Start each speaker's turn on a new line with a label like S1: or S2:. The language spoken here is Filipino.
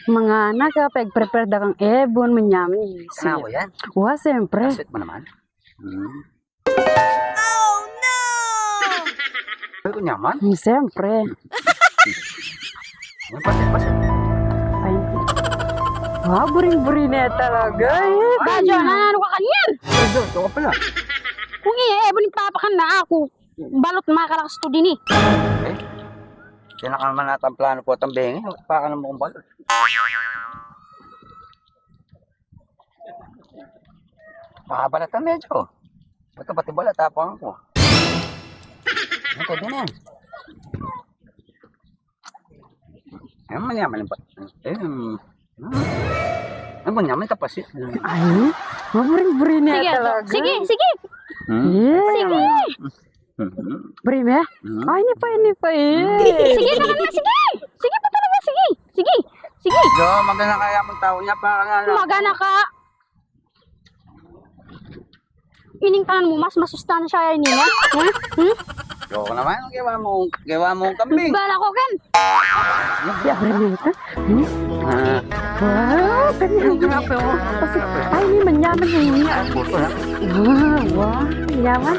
S1: Mga anak, pag-prepare da kang ebon, manyaman.
S2: Kana ko yan.
S1: Wah, siyempre.
S2: Sweet mo naman. Ay, kunyaman.
S1: Siyempre.
S2: May pasit.
S1: Ay. Wah, buring-buri na talaga.
S3: Radyo, ano ka kanyan?
S2: Ito ka pala.
S3: Kung ebon papakan na ako, balot makalakas to din eh.
S2: Eh, tinaka naman natin ang plano po itong bengi. Paka naman kong balot. Makabalatan medyo. Ba't pati balat, tapang ako. Ito din yan. Ayun, manyaman ba? Ano ba naman tapasin?
S1: Ay, maburing-buri na
S3: Sige,
S1: talaga.
S3: sige, sige.
S1: Sige. Buri me? Ay, ini pa
S3: Sige, baka na, sige. Sige pa talaga, sige. Sige, sige.
S2: Jo, maganda kaya mong tao niya para nga.
S3: Magana ka. Ining kanan mo, mas masustansya yan niya.
S2: Jo, naman, gawa mo kambing.
S3: Bala ko, Ken.
S1: Ya, buri me ito. Wow, ganyan.
S2: Grabe oh.
S1: Ay, ini manyaman yung niya.
S2: Puto na.
S1: Wah, manyaman.